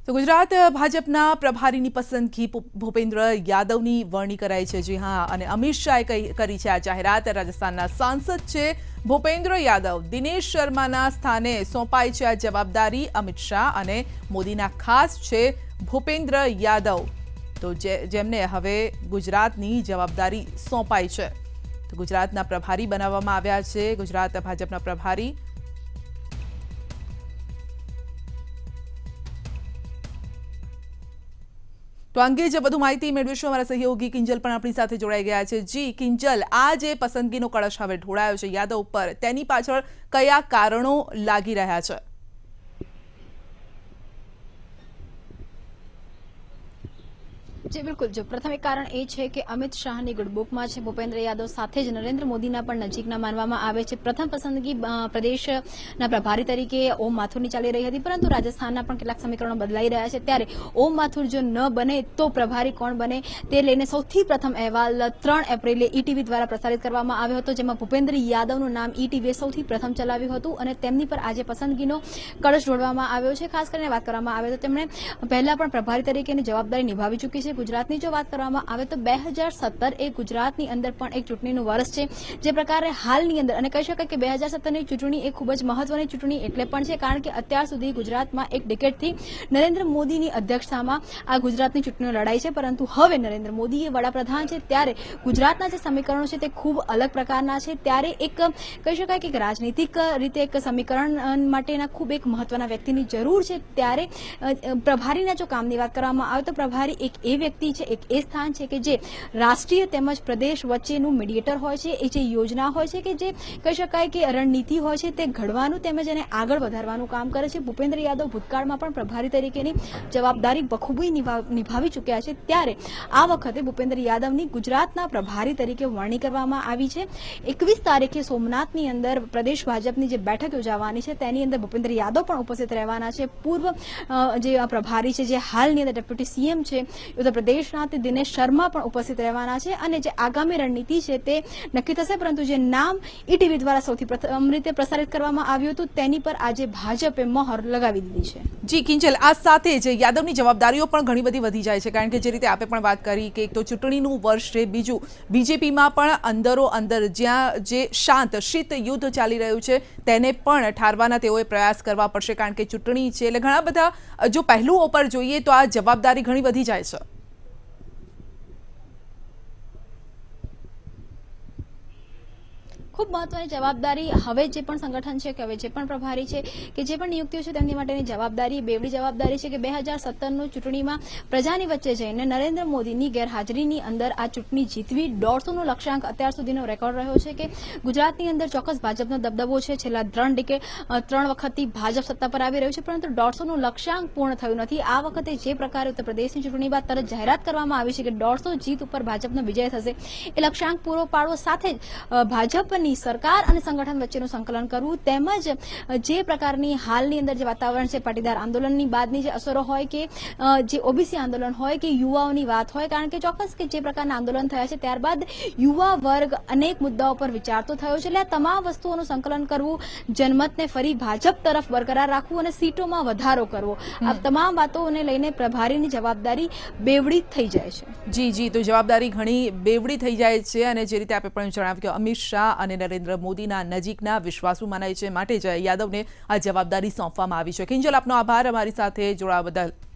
તો ગુજરાત ભાજપના પ્રભારીની પસંદગી ભૂપેન્દ્ર યાદવની વરણી કરાઈ છે। જી હા, અને અમિત શાહે કરી છે આ જાહેરાત। રાજસ્થાનના સાંસદ છે ભૂપેન્દ્ર યાદવ। દિનેશ શર્માના સ્થાને સોંપાઈ છે આ જવાબદારી। અમિત શાહ અને મોદીના ખાસ છે ભૂપેન્દ્ર યાદવ, તો જેમને હવે ગુજરાતની જવાબદારી સોંપાઈ છે। તો ગુજરાતના પ્રભારી બનાવવામાં આવ્યા છે ગુજરાત ભાજપના પ્રભારી। તો અંગે જે વધુ માહિતી મેળવીશું અમારા સહયોગી કિંજલ પણ આપણી સાથે જોડાઈ ગયા છે। જી કિંજલ, આ જે પસંદગીનો કળશ હવે ઢોળાયો છે યાદવ પર, તેની પાછળ કયા કારણો લાગી રહ્યા છે? जी बिल्कुल, जो प्रथम एक कारण ए छे कि अमित शाहनी गुडबुक में छे भूपेन्द्र यादव साथे ज नरेन्द्र मोदीना पण नजीकना मानवामां आवे छे। प्रथम पसंदगी प्रदेशना प्रभारी तरीके ओम माथुરની चाली रही हती, परंतु राजस्थानना पण કેટલાક समीकरणों बदलाई रह्या छे। त्यारे ओम माथुर जो न बने तो प्रभारी कोण बने ते लईने सौथी प्रथम अहेवाल 3 एप्रिले ईटीवी द्वारा प्रसारित करवामां આવ્યો હતો, જેમાં ભૂપેન્દ્ર યાદવનું નામ ईटीवीए સૌથી પ્રથમ ચલાવ્યું હતું અને તેમની પર આજે પસંદગીનો કળશ ઢોળવામાં આવ્યો છે। ખાસ કરીને વાત કરવામાં આવે તો તેમણે પહેલા પણ પ્રભારી તરીકેની જવાબદારી નિભાવી ચૂકી છે। ગુજરાતની જો વાત કરવામાં આવે તો 2017 એ ગુજરાતની અંદર પણ એક ચૂંટણીનું વર્ષ છે। જે પ્રકારે હાલની અંદર અને કહી શકાય કે 2017ની ચૂંટણી એ ખૂબ જ મહત્વની ચૂંટણી એટલે પણ છે કારણ કે અત્યાર સુધી ગુજરાતમાં એક ડિકેડથી નરેન્દ્ર મોદીની અધ્યક્ષતામાં આ ગુજરાતની ચૂંટણીઓ લડાઈ છે, પરંતુ હવે નરેન્દ્ર મોદી એ વડાપ્રધાન છે ત્યારે ગુજરાતના જે સમીકરણો છે તે ખૂબ અલગ પ્રકારના છે। ત્યારે એક કહી શકાય કે રાજનીતિક રીતે એક સમીકરણ માટેના ખૂબ એક મહત્વના વ્યક્તિની જરૂર છે। ત્યારે પ્રભારીના જો કામની વાત કરવામાં આવે તો પ્રભારી એક એ વ્યક્તિ છે, એક એ સ્થાન છે કે જે રાષ્ટ્રીય તેમજ પ્રદેશ વચ્ચેનું મીડિયેટર હોય છે। એ જે યોજના હોય છે કે જે કહી શકાય કે રણનીતિ હોય છે તે ઘડવાનું તેમજ એને આગળ વધારવાનું કામ કરે છે। ભૂપેન્દ્ર યાદવ ભૂતકાળમાં પણ પ્રભારી તરીકેની જવાબદારી બખૂબી નિભાવી ચૂક્યા છે। ત્યારે આ વખતે ભૂપેન્દ્ર યાદવની ગુજરાતના પ્રભારી તરીકે વરણી કરવામાં આવી છે। 21 તારીખે સોમનાથની અંદર પ્રદેશ ભાજપની જે બેઠક યોજાવાની છે તેની અંદર ભૂપેન્દ્ર યાદવ પણ ઉપસ્થિત રહેવાના છે। પૂર્વ જે પ્રભારી છે, જે હાલની અંદર ડેપ્યુટી સીએમ છે ઉત્તર પ્રદેશના, તે દિનેશ શર્મા પણ ઉપસ્થિત રહેવાના છે અને જે આગામી રણનીતિ છે તે નક્કી થશે। પરંતુ જે નામ ઈટીવી દ્વારા સૌથી પ્રથમ રીતે પ્રસારિત કરવામાં આવ્યું હતું તેની પર આજે ભાજપે મહોર લગાવી દીધી છે। જી કિંજલ, આ સાથે જ યાદવની જવાબદારીઓ પણ ઘણી બધી વધી જાય છે કારણ કે જે રીતે આપે પણ વાત કરી કે એક તો ચૂંટણીનું વર્ષ છે, બીજું બીજેપીમાં પણ અંદરો અંદર જ્યાં જે શીત યુદ્ધ ચાલી રહ્યું છે તેને પણ ઠારવાના તેઓએ પ્રયાસ કરવા પડશે કારણ કે ચૂંટણી છે। એટલે ઘણા બધા જો પહેલુઓ પર જોઈએ તો આ જવાબદારી ઘણી વધી જાય છે। ખૂબ મહત્વની જવાબદારી હવે જે પણ સંગઠન છે કે હવે જે પણ પ્રભારી છે કે જે પણ નિયુક્તિઓ છે તેમની માટેની જવાબદારી બેવડી જવાબદારી છે કે 2017નું ચૂંટણીમાં પ્રજાની વચ્ચે જઈને નરેન્દ્ર મોદીની ગેરહાજરીની અંદર આ ચૂંટણી જીતવી। 150નો લક્ષ્યાંક અત્યાર સુધીનો રેકોર્ડ રહ્યો છે કે ગુજરાતની અંદર ચોક્કસ ભાજપનો દબદબો છે। છેલ્લા 3 વખતથી ભાજપ સત્તા પર આવી રહ્યું છે, પરંતુ 150નું લક્ષ્યાંક પૂર્ણ થયું નથી। આ વખતે જે પ્રકારે ઉત્તર પ્રદેશની ચૂંટણી બાદ તરત જાહેરાત કરવામાં આવી છે કે 150 જીત ઉપર ભાજપનો વિજય થશે, એ લક્ષ્યાંક પૂરો પાડવો સાથે જ ભાજપની સરકાર અને સંગઠન વચ્ચેનું સંકલન કરવું તેમજ જે પ્રકારની હાલની અંદર જે વાતાવરણ છે પાટીદાર આંદોલનની બાદની જે અસરો હોય કે જે ઓબીસી આંદોલન હોય કે યુવાઓની વાત હોય, કારણ કે ચોક્કસ કે જે પ્રકારના આંદોલન થયા છે ત્યારબાદ યુવા વર્ગ અનેક મુદ્દાઓ પર વિચારતો થયો છે। એટલે આ તમામ વસ્તુઓનું સંકલન કરવું, જનમતને ફરી ભાજપ તરફ બરકરાર રાખવું અને સીટોમાં વધારો કરવો, આ તમામ વાતોને લઈને પ્રભારીની જવાબદારી બેવડી થઈ જાય છે। જી, તો જવાબદારી ઘણી બેવડી થઈ જાય છે અને જે રીતે આપણે પણ જણાવ્યું કે અમિત શાહ અને નરેન્દ્ર મોદીના નજીકના વિશ્વાસુ મનાય છે, માટે જ યાદવને આ જવાબદારી સોંપવામાં આવી છે। કિંજલ, આપનો આભાર અમારી સાથે જોડાવા બદલ।